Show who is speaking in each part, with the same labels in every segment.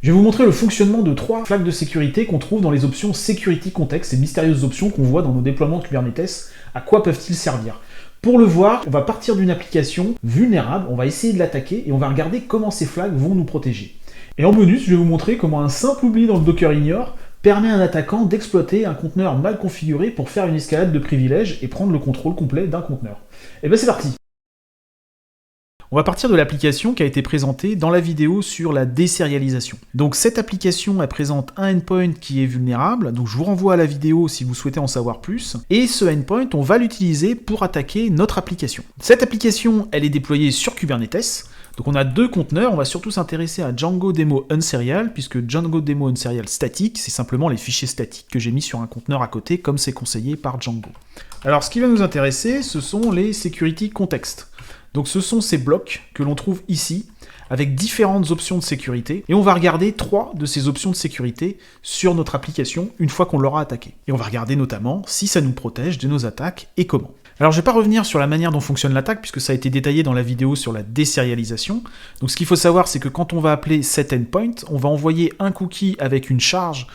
Speaker 1: Je vais vous montrer le fonctionnement de 3 flags de sécurité qu'on trouve dans les options Security Context, ces mystérieuses options qu'on voit dans nos déploiements de Kubernetes. À quoi peuvent-ils servir? Pour le voir, on va partir d'une application vulnérable, on va essayer de l'attaquer et on va regarder comment ces flags vont nous protéger. Et en bonus, je vais vous montrer comment un simple oubli dans le Docker Ignore permet à un attaquant d'exploiter un conteneur mal configuré pour faire une escalade de privilèges et prendre le contrôle complet d'un conteneur. Et bien c'est parti! On va partir de l'application qui a été présentée dans la vidéo sur la désérialisation. Donc cette application, elle présente un endpoint qui est vulnérable, donc je vous renvoie à la vidéo si vous souhaitez en savoir plus, et ce endpoint, on va l'utiliser pour attaquer notre application. Cette application, elle est déployée sur Kubernetes, donc on a 2 conteneurs, on va surtout s'intéresser à Django Demo Unserial, puisque Django Demo Unserial statique, c'est simplement les fichiers statiques que j'ai mis sur un conteneur à côté, comme c'est conseillé par Django. Alors ce qui va nous intéresser, ce sont les Security Context. Donc ce sont ces blocs que l'on trouve ici, avec différentes options de sécurité, et on va regarder 3 de ces options de sécurité sur notre application une fois qu'on l'aura attaquée. Et on va regarder notamment si ça nous protège de nos attaques et comment. Alors je ne vais pas revenir sur la manière dont fonctionne l'attaque, puisque ça a été détaillé dans la vidéo sur la désérialisation. Donc ce qu'il faut savoir, c'est que quand on va appeler cet endpoint, on va envoyer un cookie avec une charge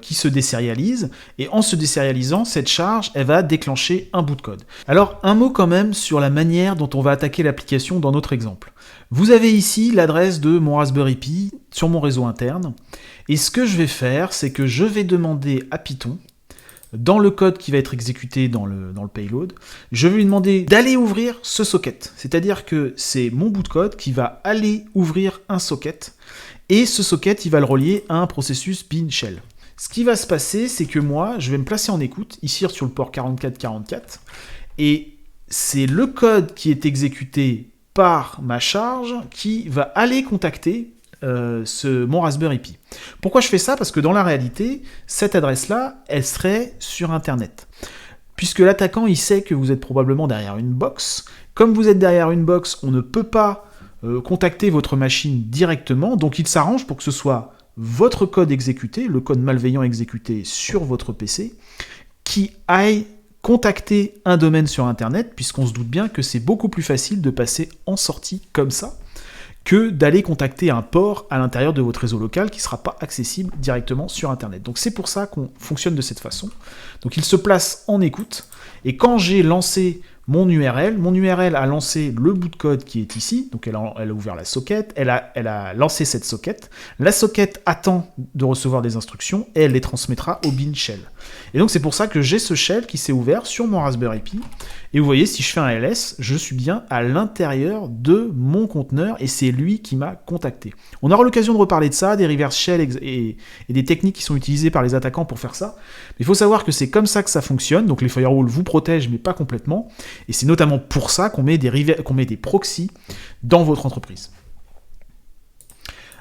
Speaker 1: qui se désérialise, et en se désérialisant, cette charge, elle va déclencher un bout de code. Alors, un mot quand même sur la manière dont on va attaquer l'application dans notre exemple. Vous avez ici l'adresse de mon Raspberry Pi sur mon réseau interne, et ce que je vais faire, c'est que je vais demander à Python, dans le code qui va être exécuté dans le payload, je vais lui demander d'aller ouvrir ce socket. C'est-à-dire que c'est mon bout de code qui va aller ouvrir un socket, et ce socket, il va le relier à un processus bin shell. Ce qui va se passer, c'est que moi, je vais me placer en écoute, ici sur le port 4444, et c'est le code qui est exécuté par ma charge qui va aller contacter mon Raspberry Pi. Pourquoi je fais ça? Parce que dans la réalité, cette adresse-là, elle serait sur Internet. Puisque l'attaquant, il sait que vous êtes probablement derrière une box. Comme vous êtes derrière une box, on ne peut pas contacter votre machine directement, donc il s'arrange pour que ce soit votre code exécuté, le code malveillant exécuté sur votre PC, qui aille contacter un domaine sur Internet, puisqu'on se doute bien que c'est beaucoup plus facile de passer en sortie comme ça, que d'aller contacter un port à l'intérieur de votre réseau local qui ne sera pas accessible directement sur Internet. Donc c'est pour ça qu'on fonctionne de cette façon. Donc il se place en écoute, et quand j'ai lancé mon URL a lancé le bout de code qui est ici, donc elle a ouvert la socket, elle a lancé cette socket, la socket attend de recevoir des instructions, et elle les transmettra au bin shell. Et donc c'est pour ça que j'ai ce shell qui s'est ouvert sur mon Raspberry Pi, et vous voyez, si je fais un ls, je suis bien à l'intérieur de mon conteneur, et c'est lui qui m'a contacté. On aura l'occasion de reparler de ça, des reverse shell et des techniques qui sont utilisées par les attaquants pour faire ça, mais il faut savoir que c'est comme ça que ça fonctionne, donc les firewalls vous protègent, mais pas complètement, et c'est notamment pour ça qu'on met des proxys dans votre entreprise.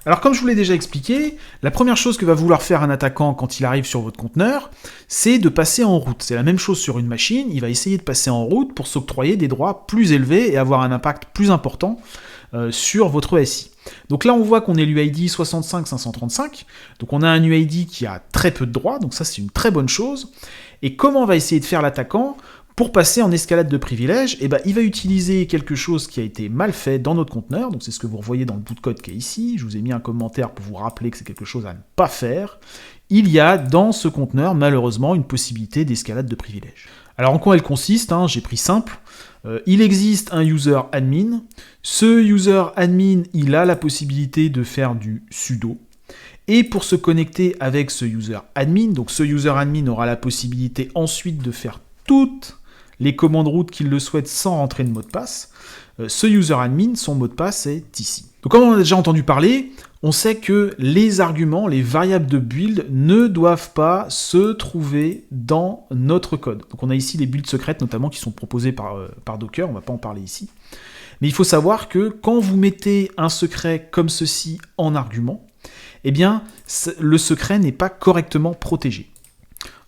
Speaker 1: Alors comme je vous l'ai déjà expliqué, la première chose que va vouloir faire un attaquant quand il arrive sur votre conteneur, c'est de passer en route. C'est la même chose sur une machine, il va essayer de passer en route pour s'octroyer des droits plus élevés et avoir un impact plus important sur votre SI. Donc là on voit qu'on est l'UID 65535, donc on a un UID qui a très peu de droits, donc ça c'est une très bonne chose. Et comment on va essayer de faire l'attaquant pour passer en escalade de privilèges? Eh ben, il va utiliser quelque chose qui a été mal fait dans notre conteneur, donc c'est ce que vous revoyez dans le bout de code qui est ici, je vous ai mis un commentaire pour vous rappeler que c'est quelque chose à ne pas faire. Il y a dans ce conteneur, malheureusement, une possibilité d'escalade de privilèges. Alors en quoi elle consiste, j'ai pris simple. Il existe un user admin, ce user admin, il a la possibilité de faire du sudo, et pour se connecter avec ce user admin, donc ce user admin aura la possibilité ensuite de faire toutes les commandes route qu'il le souhaite sans rentrer de mot de passe. Ce user admin, son mot de passe est ici. Donc comme on en a déjà entendu parler, on sait que les arguments, les variables de build ne doivent pas se trouver dans notre code. Donc on a ici les builds secrètes notamment qui sont proposées par Docker, on ne va pas en parler ici. Mais il faut savoir que quand vous mettez un secret comme ceci en argument, eh bien le secret n'est pas correctement protégé.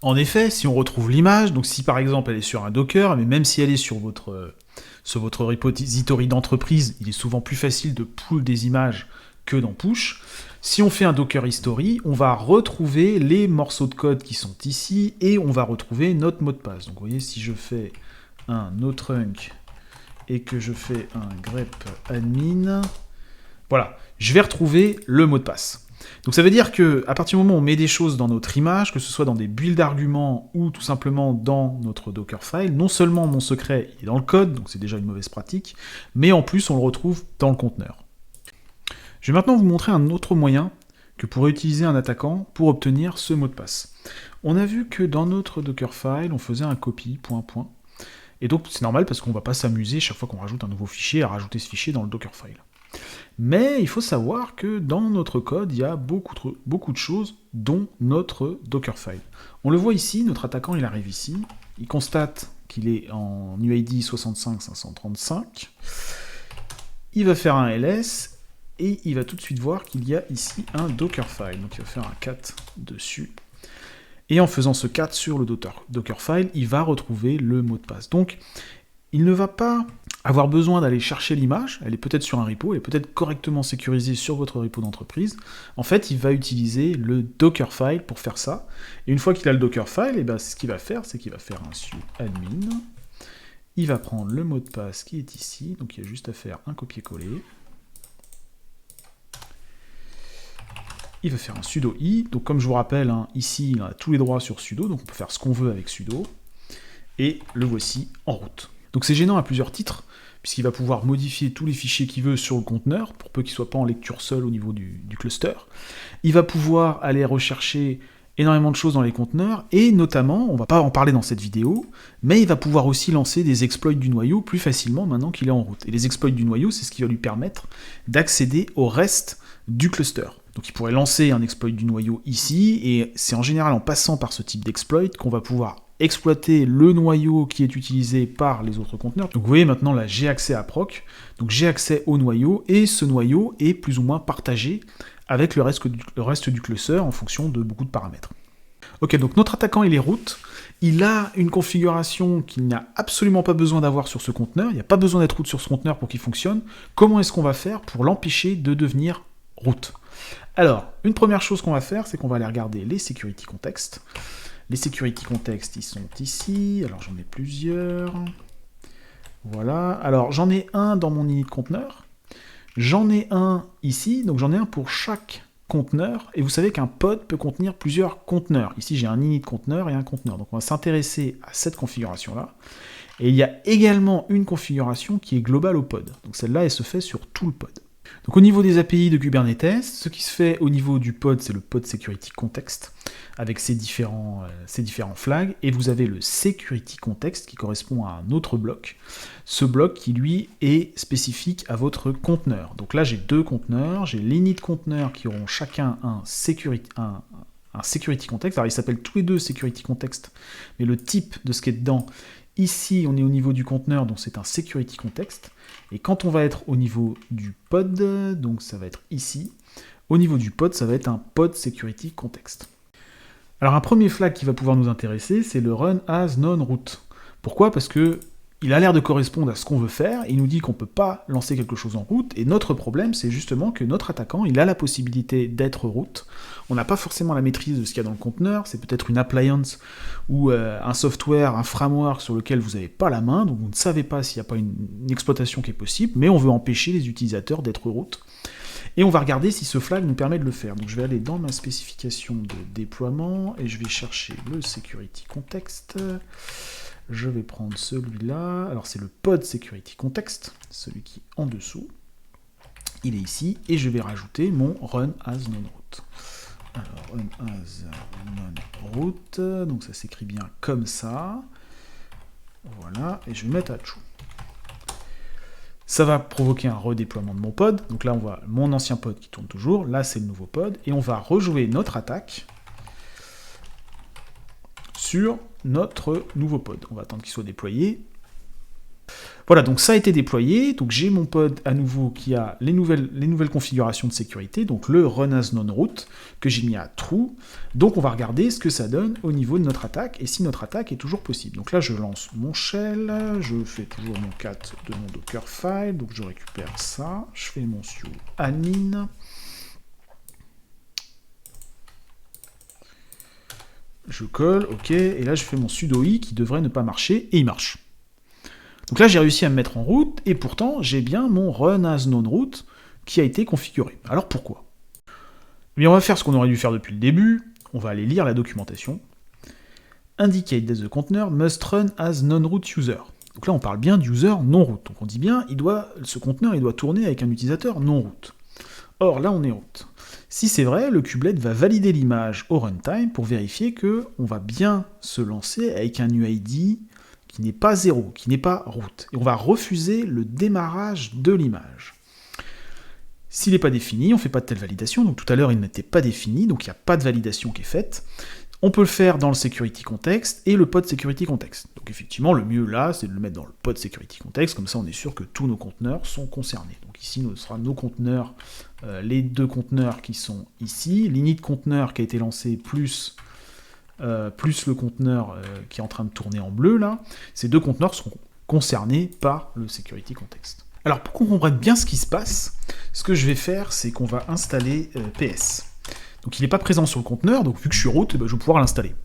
Speaker 1: En effet, si on retrouve l'image, donc si par exemple elle est sur un Docker, mais même si elle est sur votre repository d'entreprise, il est souvent plus facile de pull des images que d'en push. Si on fait un Docker history, on va retrouver les morceaux de code qui sont ici, et on va retrouver notre mot de passe. Donc vous voyez, si je fais un notrunc et que je fais un grep admin, voilà, je vais retrouver le mot de passe. Donc ça veut dire que à partir du moment où on met des choses dans notre image, que ce soit dans des builds d'arguments ou tout simplement dans notre Dockerfile, non seulement mon secret est dans le code, donc c'est déjà une mauvaise pratique, mais en plus on le retrouve dans le conteneur. Je vais maintenant vous montrer un autre moyen que pourrait utiliser un attaquant pour obtenir ce mot de passe. On a vu que dans notre Dockerfile, on faisait un copy, ... Et donc c'est normal parce qu'on ne va pas s'amuser chaque fois qu'on rajoute un nouveau fichier à rajouter ce fichier dans le Dockerfile. Mais il faut savoir que dans notre code, il y a beaucoup de choses, dont notre Dockerfile. On le voit ici, notre attaquant il arrive ici, il constate qu'il est en UID 65535, il va faire un ls, et il va tout de suite voir qu'il y a ici un Dockerfile. Donc il va faire un cat dessus. Et en faisant ce cat sur le Dockerfile, il va retrouver le mot de passe. Donc il ne va pas avoir besoin d'aller chercher l'image, elle est peut-être sur un repo, elle est peut-être correctement sécurisée sur votre repo d'entreprise. En fait, il va utiliser le Dockerfile pour faire ça. Et une fois qu'il a le Dockerfile, et ben, ce qu'il va faire, c'est qu'il va faire un sudo admin. Il va prendre le mot de passe qui est ici, donc il y a juste à faire un copier-coller. Il va faire un sudo i, donc comme je vous rappelle, hein, ici il a tous les droits sur sudo, donc on peut faire ce qu'on veut avec sudo, et le voici en route. Donc c'est gênant à plusieurs titres, puisqu'il va pouvoir modifier tous les fichiers qu'il veut sur le conteneur, pour peu qu'il ne soit pas en lecture seule au niveau du cluster. Il va pouvoir aller rechercher énormément de choses dans les conteneurs, et notamment, on va pas en parler dans cette vidéo, mais il va pouvoir aussi lancer des exploits du noyau plus facilement maintenant qu'il est en route. Et les exploits du noyau, c'est ce qui va lui permettre d'accéder au reste du cluster. Donc il pourrait lancer un exploit du noyau ici, et c'est en général en passant par ce type d'exploit qu'on va pouvoir exploiter le noyau qui est utilisé par les autres conteneurs. Donc vous voyez maintenant là j'ai accès à proc, donc j'ai accès au noyau, et ce noyau est plus ou moins partagé avec le reste du cluster en fonction de beaucoup de paramètres. Ok, donc notre attaquant il est root, il a une configuration qu'il n'a absolument pas besoin d'avoir sur ce conteneur, il n'y a pas besoin d'être root sur ce conteneur pour qu'il fonctionne. Comment est-ce qu'on va faire pour l'empêcher de devenir root ? Alors, une première chose qu'on va faire, c'est qu'on va aller regarder les security context. Les security context, ils sont ici. Alors, j'en ai plusieurs. Voilà. Alors, j'en ai un dans mon init conteneur. J'en ai un ici. Donc, j'en ai un pour chaque conteneur. Et vous savez qu'un pod peut contenir plusieurs conteneurs. Ici, j'ai un init conteneur et un conteneur. Donc, on va s'intéresser à cette configuration-là. Et il y a également une configuration qui est globale au pod. Donc, celle-là, elle se fait sur tout le pod. Donc au niveau des API de Kubernetes, ce qui se fait au niveau du pod, c'est le pod security context, avec ses différents flags, et vous avez le security context qui correspond à un autre bloc, ce bloc qui lui est spécifique à votre conteneur. Donc là j'ai deux conteneurs, j'ai l'init conteneur qui auront chacun un security context, alors ils s'appellent tous les deux security context, mais le type de ce qui est dedans, ici on est au niveau du conteneur, donc c'est un security context. Et quand on va être au niveau du pod, donc ça va être ici, au niveau du pod, ça va être un pod security context. Alors un premier flag qui va pouvoir nous intéresser, c'est le run as non-root. Pourquoi ? Parce que il a l'air de correspondre à ce qu'on veut faire, il nous dit qu'on ne peut pas lancer quelque chose en route, et notre problème, c'est justement que notre attaquant, il a la possibilité d'être root. On n'a pas forcément la maîtrise de ce qu'il y a dans le conteneur, c'est peut-être une appliance ou un software, un framework sur lequel vous n'avez pas la main, donc vous ne savez pas s'il n'y a pas une exploitation qui est possible, mais on veut empêcher les utilisateurs d'être root. Et on va regarder si ce flag nous permet de le faire. Donc je vais aller dans ma spécification de déploiement, et je vais chercher le security context. Je vais prendre celui-là, alors c'est le pod security context, celui qui est en dessous, il est ici, et je vais rajouter mon run as non-root. Alors run as non-root, donc ça s'écrit bien comme ça, voilà, et je vais mettre à true. Ça va provoquer un redéploiement de mon pod, donc là on voit mon ancien pod qui tourne toujours, là c'est le nouveau pod, et on va rejouer notre attaque sur notre nouveau pod. On va attendre qu'il soit déployé. Voilà, donc ça a été déployé, donc j'ai mon pod à nouveau qui a les nouvelles configurations de sécurité, donc le run as non-root, que j'ai mis à true, donc on va regarder ce que ça donne au niveau de notre attaque, et si notre attaque est toujours possible. Donc là je lance mon shell, je fais toujours mon cat de mon Dockerfile, donc je récupère ça, je fais mon sudo admin, je colle, ok, et là je fais mon sudo i qui devrait ne pas marcher, et il marche. Donc là j'ai réussi à me mettre en route, et pourtant j'ai bien mon run as non-root qui a été configuré. Alors pourquoi ? Mais on va faire ce qu'on aurait dû faire depuis le début, on va aller lire la documentation. Indicate that the container must run as non-root user. Donc là, on parle bien d'user non-root. Donc on dit bien, ce conteneur, il doit tourner avec un utilisateur non-root. Or, là, on est root. Si c'est vrai, le kubelet va valider l'image au runtime pour vérifier que on va bien se lancer avec un UID qui n'est pas 0, qui n'est pas root. Et on va refuser le démarrage de l'image. S'il n'est pas défini, on ne fait pas de telle validation. Donc tout à l'heure, il n'était pas défini, donc il n'y a pas de validation qui est faite. On peut le faire dans le security context et le pod security context. Donc effectivement, le mieux là, c'est de le mettre dans le pod security context, comme ça on est sûr que tous nos conteneurs sont concernés. Donc ici, ce sera nos conteneurs, les deux conteneurs qui sont ici, l'init conteneur qui a été lancé plus le conteneur qui est en train de tourner en bleu là, ces deux conteneurs seront concernés par le security context. Alors pour qu'on comprenne bien ce qui se passe, ce que je vais faire, c'est qu'on va installer PS. Donc il n'est pas présent sur le conteneur, donc vu que je suis root, je vais pouvoir l'installer.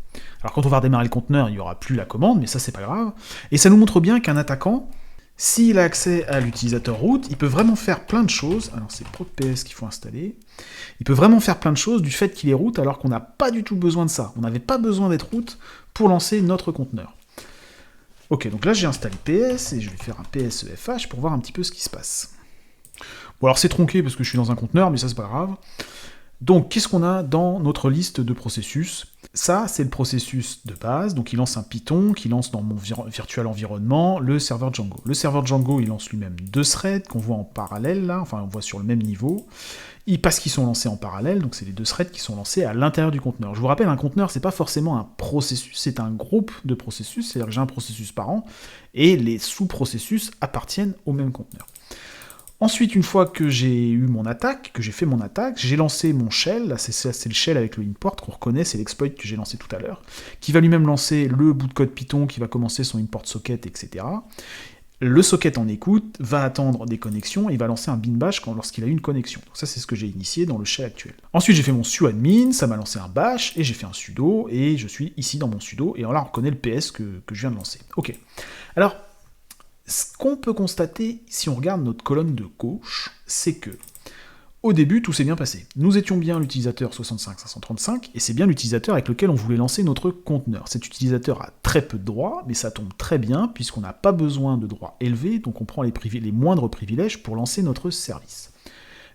Speaker 1: Alors quand on va redémarrer le conteneur, il n'y aura plus la commande, mais ça c'est pas grave. Et ça nous montre bien qu'un attaquant, s'il a accès à l'utilisateur root, il peut vraiment faire plein de choses. Alors c'est proc.ps qu'il faut installer. Il peut vraiment faire plein de choses du fait qu'il est root, alors qu'on n'a pas du tout besoin de ça. On n'avait pas besoin d'être root pour lancer notre conteneur. Ok, donc là j'ai installé PS, et je vais faire un PSEFH pour voir un petit peu ce qui se passe. Bon alors c'est tronqué parce que je suis dans un conteneur, mais ça c'est pas grave. Donc, qu'est-ce qu'on a dans notre liste de processus? Ça, c'est le processus de base, donc il lance un Python, qui lance dans mon virtual environnement le serveur Django. Le serveur Django, il lance lui-même deux threads qu'on voit en parallèle, là, enfin on voit sur le même niveau, parce qu'ils sont lancés en parallèle, donc c'est les deux threads qui sont lancés à l'intérieur du conteneur. Je vous rappelle, un conteneur, c'est pas forcément un processus, c'est un groupe de processus, c'est-à-dire que j'ai un processus par an, et les sous-processus appartiennent au même conteneur. Ensuite, une fois que j'ai eu mon attaque, que j'ai fait mon attaque, j'ai lancé mon shell, là c'est le shell avec le import qu'on reconnaît, c'est l'exploit que j'ai lancé tout à l'heure, qui va lui-même lancer le bout de code Python qui va commencer son import socket, etc. Le socket en écoute va attendre des connexions et il va lancer un bin bash lorsqu'il a eu une connexion. Donc ça c'est ce que j'ai initié dans le shell actuel. Ensuite j'ai fait mon suadmin, ça m'a lancé un bash, et j'ai fait un sudo, et je suis ici dans mon sudo, et là on reconnaît le PS que je viens de lancer. Ok. Alors, ce qu'on peut constater, si on regarde notre colonne de gauche, c'est que, au début, tout s'est bien passé. Nous étions bien l'utilisateur 65535, et c'est bien l'utilisateur avec lequel on voulait lancer notre conteneur. Cet utilisateur a très peu de droits, mais ça tombe très bien, puisqu'on n'a pas besoin de droits élevés, donc on prend les moindres privilèges pour lancer notre service.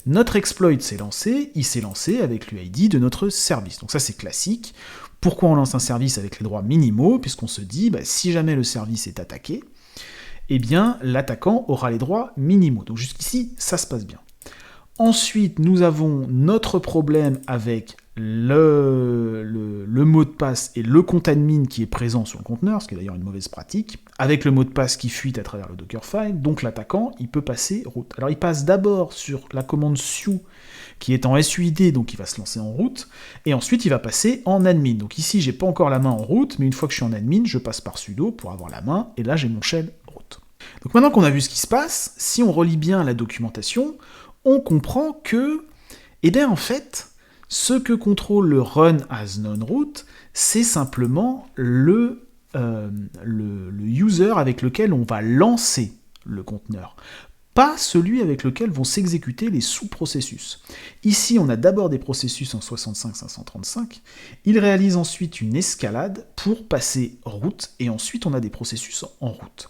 Speaker 1: Notre exploit s'est lancé, il s'est lancé avec l'UID de notre service. Donc ça c'est classique. Pourquoi on lance un service avec les droits minimaux? Puisqu'on se dit, si jamais le service est attaqué, eh bien, l'attaquant aura les droits minimaux. Donc jusqu'ici, ça se passe bien. Ensuite, nous avons notre problème avec le mot de passe et le compte admin qui est présent sur le conteneur, ce qui est d'ailleurs une mauvaise pratique, avec le mot de passe qui fuit à travers le Dockerfile, donc l'attaquant, il peut passer root. Alors il passe d'abord sur la commande su, qui est en SUID, donc il va se lancer en route, et ensuite il va passer en admin. Donc ici, j'ai pas encore la main en route, mais une fois que je suis en admin, je passe par sudo pour avoir la main, et là j'ai mon shell root. Donc maintenant qu'on a vu ce qui se passe, si on relit bien la documentation, on comprend que, eh bien en fait, ce que contrôle le run as non-root, c'est simplement le user avec lequel on va lancer le conteneur, pas celui avec lequel vont s'exécuter les sous-processus. Ici, on a d'abord des processus en 65-535, il réalise ensuite une escalade pour passer route, et ensuite on a des processus en route.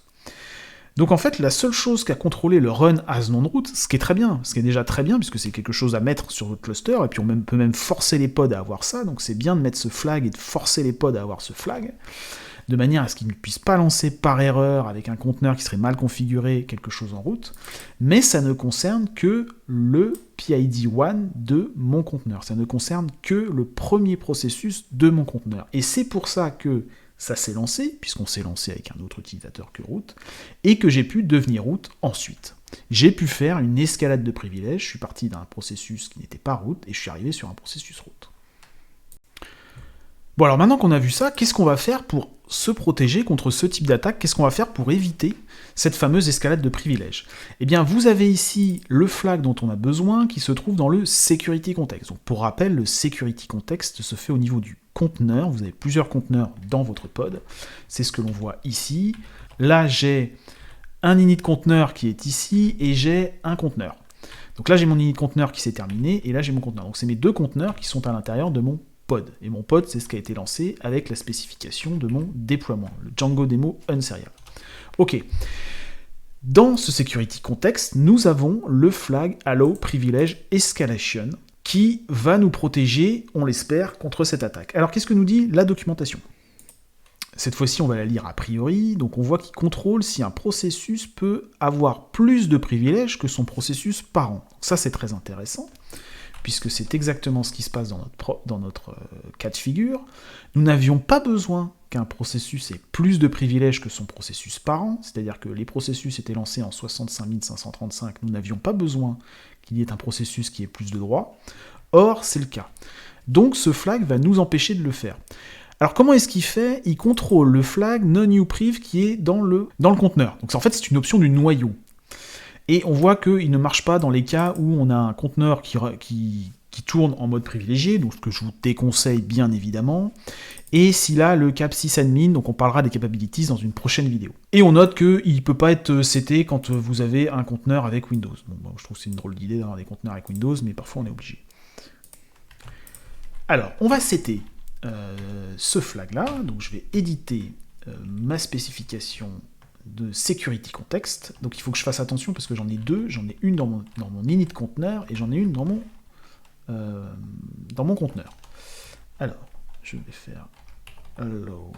Speaker 1: Donc en fait, la seule chose qu'a contrôlé le run as non-root, ce qui est très bien, ce qui est déjà très bien, puisque c'est quelque chose à mettre sur votre cluster, et puis on peut même forcer les pods à avoir ça, donc c'est bien de mettre ce flag et de forcer les pods à avoir ce flag, de manière à ce qu'ils ne puissent pas lancer par erreur avec un conteneur qui serait mal configuré quelque chose en route, mais ça ne concerne que le PID1 de mon conteneur, ça ne concerne que le premier processus de mon conteneur. Et c'est pour ça que ça s'est lancé, puisqu'on s'est lancé avec un autre utilisateur que root, et que j'ai pu devenir root ensuite. J'ai pu faire une escalade de privilèges, je suis parti d'un processus qui n'était pas root, et je suis arrivé sur un processus root. Bon alors maintenant qu'on a vu ça, qu'est-ce qu'on va faire pour se protéger contre ce type d'attaque? Qu'est-ce qu'on va faire pour éviter cette fameuse escalade de privilèges? Eh bien vous avez ici le flag dont on a besoin qui se trouve dans le security context. Donc pour rappel, le security context se fait au niveau du conteneur, vous avez plusieurs conteneurs dans votre pod, c'est ce que l'on voit ici. Là j'ai un init conteneur qui est ici, et j'ai un conteneur. Donc là, j'ai mon init conteneur qui s'est terminé, et là, j'ai mon conteneur. Donc c'est mes deux conteneurs qui sont à l'intérieur de mon pod. Et mon pod, c'est ce qui a été lancé avec la spécification de mon déploiement, le Django Demo Unserial. Ok. Dans ce security context, nous avons le flag Allow Privilege Escalation qui va nous protéger, on l'espère, contre cette attaque. Alors qu'est-ce que nous dit la documentation ? Cette fois-ci, on va la lire a priori, donc on voit qu'il contrôle si un processus peut avoir plus de privilèges que son processus parent. Ça, c'est très intéressant, puisque c'est exactement ce qui se passe dans notre cas de figure. Nous n'avions pas besoin qu'un processus ait plus de privilèges que son processus parent, c'est-à-dire que les processus étaient lancés en 65 535, nous n'avions pas besoin qu'il y ait un processus qui ait plus de droits. Or, c'est le cas. Donc ce flag va nous empêcher de le faire. Alors comment est-ce qu'il fait ? Il contrôle le flag non-upriv qui est dans le conteneur. Donc en fait, c'est une option du noyau. Et on voit qu'il ne marche pas dans les cas où on a un conteneur qui tourne en mode privilégié, donc ce que je vous déconseille bien évidemment, et s'il a le cap sysadmin, donc on parlera des capabilities dans une prochaine vidéo. Et on note qu'il ne peut pas être seté quand vous avez un conteneur avec Windows. Bon, je trouve que c'est une drôle d'idée d'avoir des conteneurs avec Windows, mais parfois on est obligé. Alors, on va setter ce flag-là, donc je vais éditer ma spécification de security context, donc il faut que je fasse attention parce que j'en ai deux, j'en ai une dans mon init conteneur et j'en ai une dans mon conteneur. Alors, je vais faire allow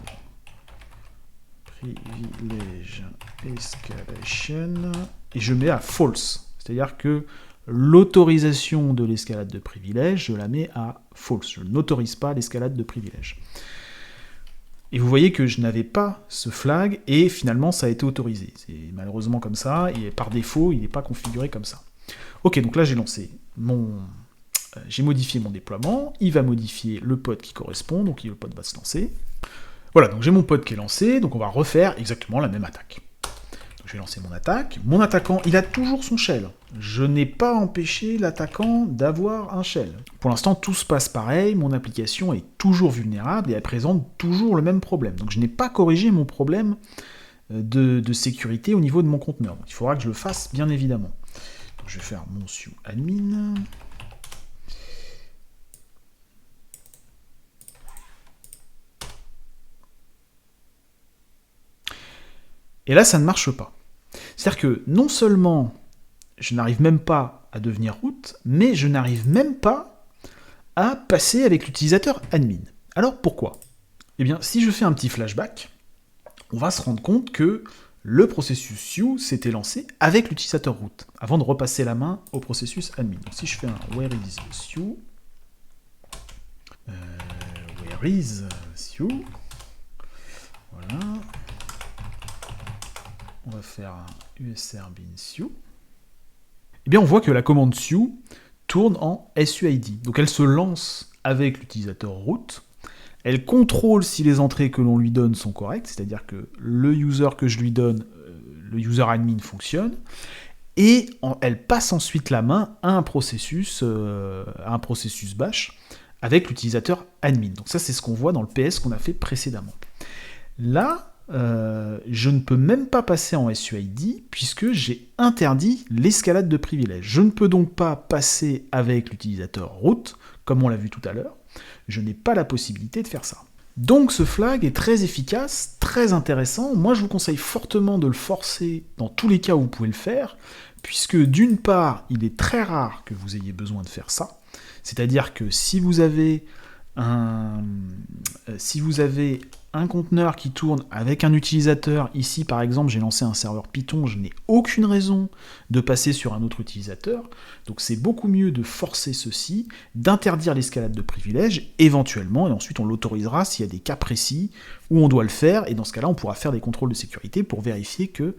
Speaker 1: privilege escalation et je mets à false, c'est-à-dire que l'autorisation de l'escalade de privilèges, je la mets à false, je n'autorise pas l'escalade de privilèges. Et vous voyez que je n'avais pas ce flag, et finalement ça a été autorisé. C'est malheureusement comme ça, et par défaut, il n'est pas configuré comme ça. Ok, donc là j'ai modifié mon déploiement, il va modifier le pod qui correspond, donc le pod va se lancer. Voilà, donc j'ai mon pod qui est lancé, donc on va refaire exactement la même attaque. Donc je vais lancer mon attaque. Mon attaquant, il a toujours son shell. Je n'ai pas empêché l'attaquant d'avoir un shell. Pour l'instant, tout se passe pareil, mon application est toujours vulnérable et elle présente toujours le même problème. Donc je n'ai pas corrigé mon problème de sécurité au niveau de mon conteneur. Donc il faudra que je le fasse, bien évidemment. Donc je vais faire mon su admin. Et là, ça ne marche pas. C'est-à-dire que non seulement je n'arrive même pas à devenir root, mais je n'arrive même pas à passer avec l'utilisateur admin. Alors pourquoi ? Eh bien, si je fais un petit flashback, on va se rendre compte que le processus Su s'était lancé avec l'utilisateur root, avant de repasser la main au processus admin. Donc si je fais un where is Su, voilà. On va faire un usr bin su. Eh bien, on voit que la commande su tourne en suid. Donc, elle se lance avec l'utilisateur root. Elle contrôle si les entrées que l'on lui donne sont correctes, c'est-à-dire que le user que je lui donne, le user admin fonctionne. Et elle passe ensuite la main à un processus bash avec l'utilisateur admin. Donc, ça, c'est ce qu'on voit dans le PS qu'on a fait précédemment. Là, je ne peux même pas passer en suid puisque j'ai interdit l'escalade de privilèges. Je ne peux donc pas passer avec l'utilisateur root, comme on l'a vu tout à l'heure. Je n'ai pas la possibilité de faire ça. Donc ce flag est très efficace, très intéressant. Moi je vous conseille fortement de le forcer dans tous les cas où vous pouvez le faire, puisque d'une part, il est très rare que vous ayez besoin de faire ça. C'est-à-dire que si vous avez un conteneur qui tourne avec un utilisateur, ici par exemple j'ai lancé un serveur Python, je n'ai aucune raison de passer sur un autre utilisateur, donc c'est beaucoup mieux de forcer ceci, d'interdire l'escalade de privilèges, éventuellement, et ensuite on l'autorisera s'il y a des cas précis où on doit le faire, et dans ce cas-là on pourra faire des contrôles de sécurité pour vérifier que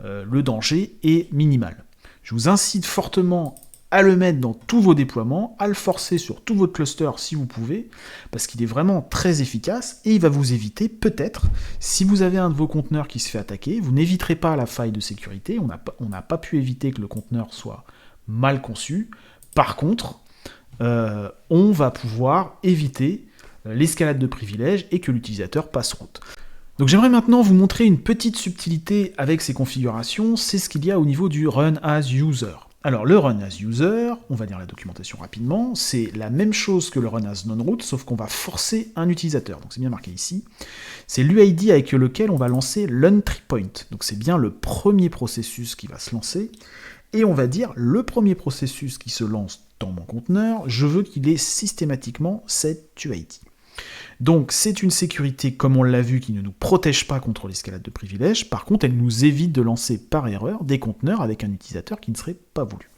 Speaker 1: le danger est minimal. Je vous incite fortement à le mettre dans tous vos déploiements, à le forcer sur tout votre cluster si vous pouvez, parce qu'il est vraiment très efficace, et il va vous éviter, peut-être, si vous avez un de vos conteneurs qui se fait attaquer, vous n'éviterez pas la faille de sécurité, on n'a pas pu éviter que le conteneur soit mal conçu, par contre, on va pouvoir éviter l'escalade de privilèges et que l'utilisateur passe route. Donc j'aimerais maintenant vous montrer une petite subtilité avec ces configurations, c'est ce qu'il y a au niveau du Run as User. Alors, le run as user, on va lire la documentation rapidement, c'est la même chose que le run as non-root, sauf qu'on va forcer un utilisateur. Donc c'est bien marqué ici. C'est l'UID avec lequel on va lancer l'entry point. Donc c'est bien le premier processus qui va se lancer. Et on va dire, le premier processus qui se lance dans mon conteneur, je veux qu'il ait systématiquement cette UID. Donc c'est une sécurité, comme on l'a vu, qui ne nous protège pas contre l'escalade de privilèges. Par contre, elle nous évite de lancer par erreur des conteneurs avec un utilisateur qui ne serait pas voulu.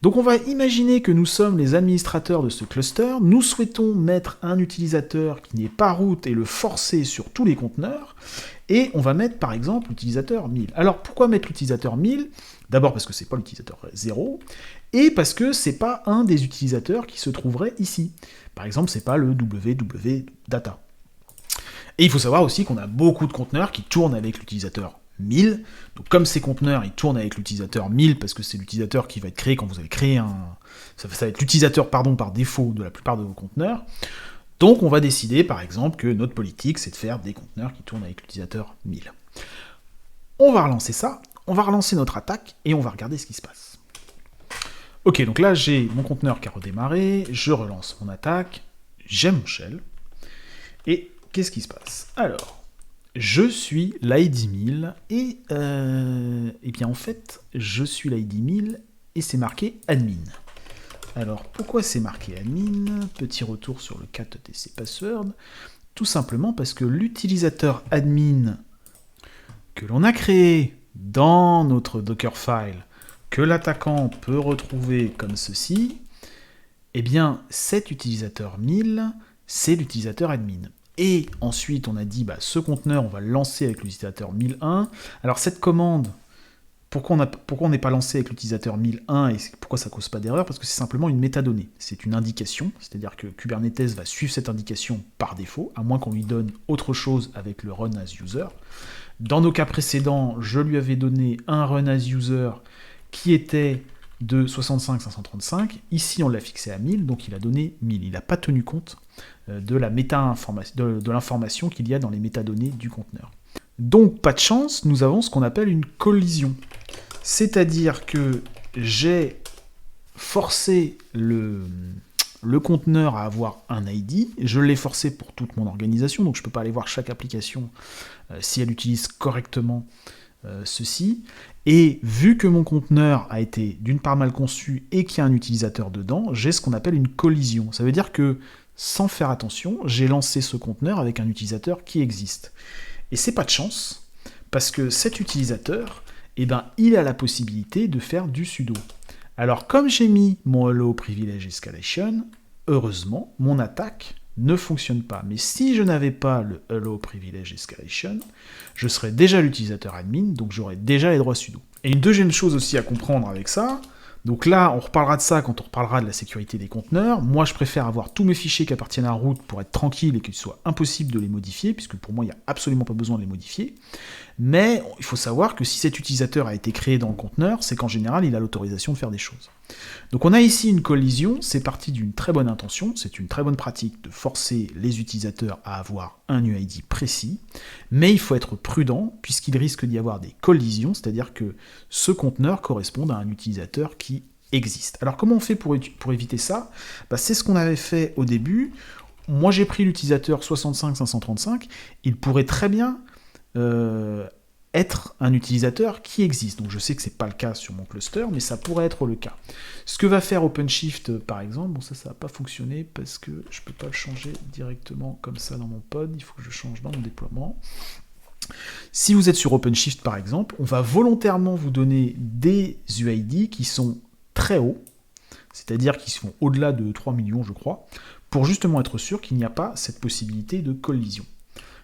Speaker 1: Donc on va imaginer que nous sommes les administrateurs de ce cluster, nous souhaitons mettre un utilisateur qui n'est pas root et le forcer sur tous les conteneurs, et on va mettre par exemple l'utilisateur 1000. Alors pourquoi mettre l'utilisateur 1000 ? D'abord parce que c'est pas l'utilisateur 0, et parce que c'est pas un des utilisateurs qui se trouverait ici. Par exemple, c'est pas le www.data. Et il faut savoir aussi qu'on a beaucoup de conteneurs qui tournent avec l'utilisateur 1000. Donc comme ces conteneurs, ils tournent avec l'utilisateur 1000, parce que c'est l'utilisateur qui va être créé quand vous allez créer un... Ça va être l'utilisateur, par défaut de la plupart de vos conteneurs. Donc on va décider, par exemple, que notre politique, c'est de faire des conteneurs qui tournent avec l'utilisateur 1000. On va relancer ça, on va relancer notre attaque, et on va regarder ce qui se passe. Ok, donc là, j'ai mon conteneur qui a redémarré, je relance mon attaque, j'ai mon shell, et qu'est-ce qui se passe ? Alors, je suis l'ID 1000, et bien en fait, je suis l'ID 1000, et c'est marqué admin. Alors, pourquoi c'est marqué admin ? Petit retour sur le cat TC password. Tout simplement parce que l'utilisateur admin que l'on a créé dans notre Dockerfile, que l'attaquant peut retrouver comme ceci, eh bien, cet utilisateur 1000, c'est l'utilisateur admin. Et ensuite, on a dit, ce conteneur, on va le lancer avec l'utilisateur 1001. Alors, cette commande, pourquoi on n'est pas lancé avec l'utilisateur 1001 et pourquoi ça ne cause pas d'erreur ? Parce que c'est simplement une métadonnée. C'est une indication, c'est-à-dire que Kubernetes va suivre cette indication par défaut, à moins qu'on lui donne autre chose avec le run as user. Dans nos cas précédents, je lui avais donné un run as user qui était de 65-535. Ici, on l'a fixé à 1000, donc il a donné 1000. Il n'a pas tenu compte de l'information qu'il y a dans les métadonnées du conteneur. Donc, pas de chance, nous avons ce qu'on appelle une collision. C'est-à-dire que j'ai forcé le conteneur à avoir un ID, je l'ai forcé pour toute mon organisation, donc je ne peux pas aller voir chaque application si elle utilise correctement ceci, et vu que mon conteneur a été d'une part mal conçu et qu'il y a un utilisateur dedans, j'ai ce qu'on appelle une collision. Ça veut dire que, sans faire attention, j'ai lancé ce conteneur avec un utilisateur qui existe. Et c'est pas de chance, parce que cet utilisateur, il a la possibilité de faire du sudo. Alors comme j'ai mis mon hello privilege escalation, heureusement, mon attaque ne fonctionne pas. Mais si je n'avais pas le hello privilege escalation, je serais déjà l'utilisateur admin, donc j'aurais déjà les droits sudo. Et une deuxième chose aussi à comprendre avec ça, donc là, on reparlera de ça quand on reparlera de la sécurité des conteneurs. Moi, je préfère avoir tous mes fichiers qui appartiennent à root pour être tranquille et qu'il soit impossible de les modifier, puisque pour moi, il n'y a absolument pas besoin de les modifier. Mais il faut savoir que si cet utilisateur a été créé dans le conteneur, c'est qu'en général, il a l'autorisation de faire des choses. Donc on a ici une collision, c'est parti d'une très bonne intention, c'est une très bonne pratique de forcer les utilisateurs à avoir un UID précis, mais il faut être prudent puisqu'il risque d'y avoir des collisions, c'est-à-dire que ce conteneur correspond à un utilisateur qui existe. Alors comment on fait pour éviter ça ? C'est ce qu'on avait fait au début. Moi j'ai pris l'utilisateur 65535, il pourrait très bien être un utilisateur qui existe. Donc je sais que c'est pas le cas sur mon cluster, mais ça pourrait être le cas. Ce que va faire OpenShift, par exemple, bon ça va pas fonctionner parce que je peux pas le changer directement comme ça dans mon pod, il faut que je change dans mon déploiement. Si vous êtes sur OpenShift, par exemple, on va volontairement vous donner des UID qui sont très hauts, c'est-à-dire qui sont au-delà de 3 millions, je crois, pour justement être sûr qu'il n'y a pas cette possibilité de collision.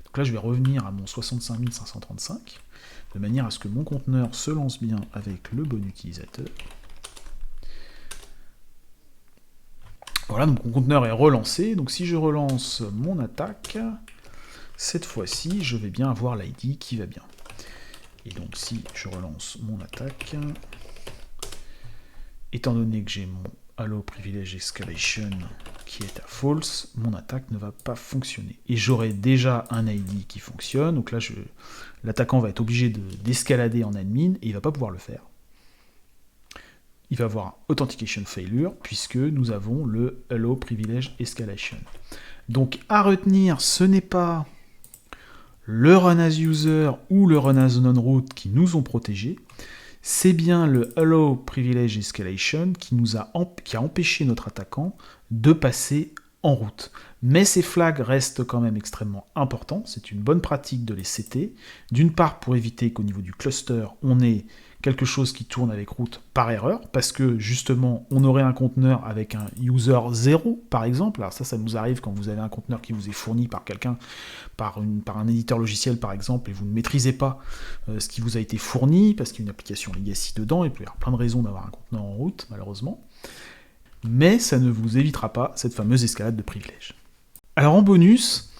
Speaker 1: Donc là, je vais revenir à mon 65535, de manière à ce que mon conteneur se lance bien avec le bon utilisateur. Voilà, donc mon conteneur est relancé. Donc si je relance mon attaque, cette fois-ci, je vais bien avoir l'ID qui va bien. Et donc si je relance mon attaque, étant donné que j'ai mon Allo Privilege Escalation qui est à false, mon attaque ne va pas fonctionner. Et j'aurai déjà un ID qui fonctionne, donc là l'attaquant va être obligé d'escalader en admin et il ne va pas pouvoir le faire. il va avoir un Authentication Failure, puisque nous avons le Allow Privilege Escalation. Donc à retenir, ce n'est pas le Run as User ou le Run as Non-Root qui nous ont protégés, c'est bien le Allow Privilege Escalation qui a empêché notre attaquant de passer en route. Mais ces flags restent quand même extrêmement importants, c'est une bonne pratique de les setter, d'une part pour éviter qu'au niveau du cluster, on ait quelque chose qui tourne avec root par erreur, parce que justement, on aurait un conteneur avec un user 0, par exemple. Alors ça nous arrive quand vous avez un conteneur qui vous est fourni par quelqu'un, par un éditeur logiciel par exemple, et vous ne maîtrisez pas ce qui vous a été fourni, parce qu'il y a une application legacy dedans, et il peut y avoir plein de raisons d'avoir un conteneur en root, malheureusement. Mais ça ne vous évitera pas cette fameuse escalade de privilèges. Alors en bonus,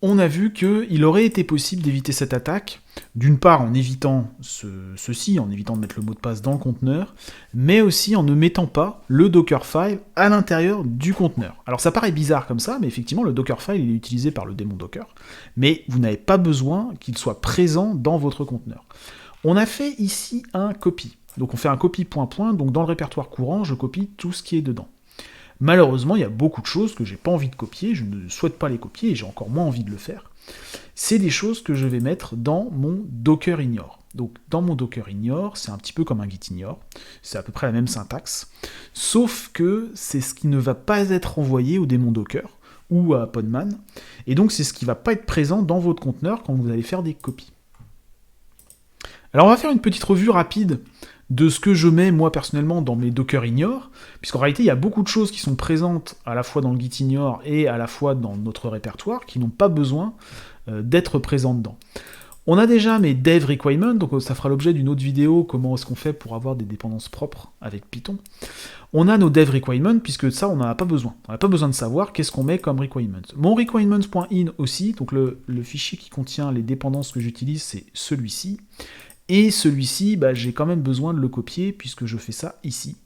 Speaker 1: on a vu qu'il aurait été possible d'éviter cette attaque, d'une part en évitant ceci, en évitant de mettre le mot de passe dans le conteneur, mais aussi en ne mettant pas le Dockerfile à l'intérieur du conteneur. Alors ça paraît bizarre comme ça, mais effectivement le Dockerfile il est utilisé par le démon Docker, mais vous n'avez pas besoin qu'il soit présent dans votre conteneur. On a fait ici un copy, donc on fait un copy point, donc dans le répertoire courant, je copie tout ce qui est dedans. Malheureusement, il y a beaucoup de choses que j'ai pas envie de copier, je ne souhaite pas les copier, et j'ai encore moins envie de le faire. C'est des choses que je vais mettre dans mon Docker ignore. Donc dans mon Docker ignore, c'est un petit peu comme un git ignore, c'est à peu près la même syntaxe, sauf que c'est ce qui ne va pas être envoyé au démon Docker, ou à Podman, et donc c'est ce qui ne va pas être présent dans votre conteneur quand vous allez faire des copies. Alors on va faire une petite revue rapide de ce que je mets moi personnellement dans mes Docker ignore, puisqu'en réalité il y a beaucoup de choses qui sont présentes à la fois dans le git ignore et à la fois dans notre répertoire qui n'ont pas besoin d'être présentes dedans. On a déjà mes dev requirements, donc ça fera l'objet d'une autre vidéo, comment est-ce qu'on fait pour avoir des dépendances propres avec Python. On a nos dev requirements, puisque ça on n'en a pas besoin. On n'a pas besoin de savoir qu'est-ce qu'on met comme requirements. Mon requirements.in aussi, donc le fichier qui contient les dépendances que j'utilise, c'est celui-ci. Et celui-ci, j'ai quand même besoin de le copier, puisque je fais ça ici,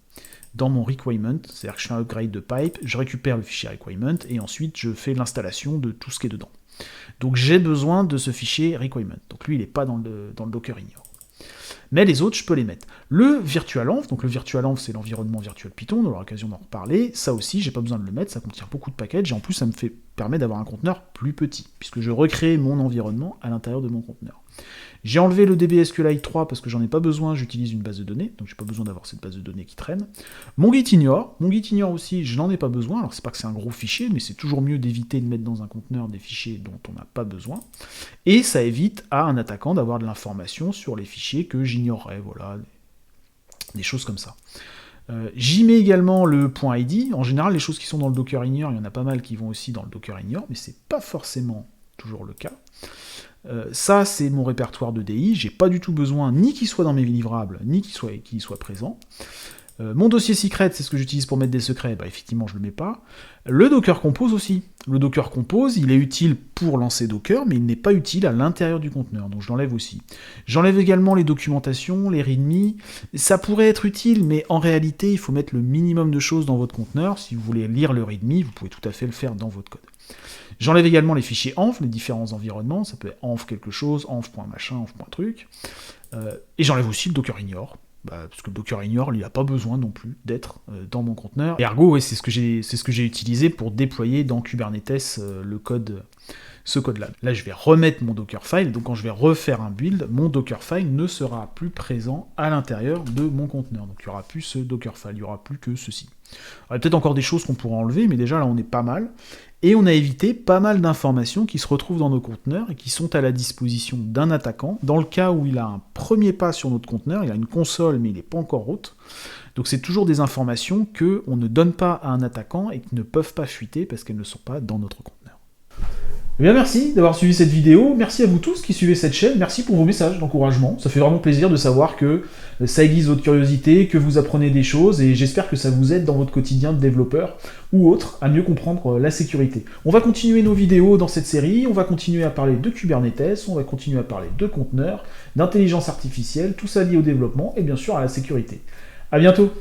Speaker 1: dans mon requirement, c'est-à-dire que je fais un upgrade de pipe, je récupère le fichier requirement, et ensuite je fais l'installation de tout ce qui est dedans. Donc j'ai besoin de ce fichier requirement. Donc lui, il n'est pas dans le Docker ignore. Mais les autres, je peux les mettre. Le virtualenv, donc le virtualenv, c'est l'environnement virtuel Python, on aura l'occasion d'en reparler. Ça aussi, j'ai pas besoin de le mettre, ça contient beaucoup de packages, et en plus, ça me permet d'avoir un conteneur plus petit, puisque je recrée mon environnement à l'intérieur de mon conteneur. J'ai enlevé le DB SQLite 3 parce que j'en ai pas besoin, j'utilise une base de données, donc j'ai pas besoin d'avoir cette base de données qui traîne. Mon git ignore aussi, je n'en ai pas besoin, alors c'est pas que c'est un gros fichier, mais c'est toujours mieux d'éviter de mettre dans un conteneur des fichiers dont on n'a pas besoin. Et ça évite à un attaquant d'avoir de l'information sur les fichiers que j'ignorerais, voilà, des choses comme ça. J'y mets également le .id, en général les choses qui sont dans le Docker ignore, il y en a pas mal qui vont aussi dans le Docker ignore, mais c'est pas forcément toujours le cas. Ça, c'est mon répertoire de DI, j'ai pas du tout besoin ni qu'il soit dans mes livrables, ni qu'il soit présent. Mon dossier secret, c'est ce que j'utilise pour mettre des secrets, effectivement, je le mets pas. Le Docker Compose aussi. Le Docker Compose, il est utile pour lancer Docker, mais il n'est pas utile à l'intérieur du conteneur, donc je l'enlève aussi. J'enlève également les documentations, les readme. Ça pourrait être utile, mais en réalité, il faut mettre le minimum de choses dans votre conteneur. Si vous voulez lire le readme, vous pouvez tout à fait le faire dans votre code. J'enlève également les fichiers env, les différents environnements, ça peut être env quelque chose, env.machin, env.truc, et j'enlève aussi le Docker ignore, parce que le Docker ignore, il n'a pas besoin non plus d'être dans mon conteneur. Et ergo, ouais, c'est ce que j'ai utilisé pour déployer dans Kubernetes ce code-là. Là, je vais remettre mon Dockerfile, donc quand je vais refaire un build, mon Dockerfile ne sera plus présent à l'intérieur de mon conteneur. Donc il n'y aura plus ce Dockerfile, il n'y aura plus que ceci. Il y a peut-être encore des choses qu'on pourra enlever, mais déjà là on est pas mal. Et on a évité pas mal d'informations qui se retrouvent dans nos conteneurs et qui sont à la disposition d'un attaquant. Dans le cas où il a un premier pas sur notre conteneur, il a une console mais il n'est pas encore route. Donc c'est toujours des informations qu'on ne donne pas à un attaquant et qui ne peuvent pas fuiter parce qu'elles ne sont pas dans notre conteneur. Eh bien merci d'avoir suivi cette vidéo, merci à vous tous qui suivez cette chaîne, merci pour vos messages d'encouragement, ça fait vraiment plaisir de savoir que ça aiguise votre curiosité, que vous apprenez des choses, et j'espère que ça vous aide dans votre quotidien de développeur ou autre à mieux comprendre la sécurité. On va continuer nos vidéos dans cette série, on va continuer à parler de Kubernetes, on va continuer à parler de conteneurs, d'intelligence artificielle, tout ça lié au développement et bien sûr à la sécurité. À bientôt.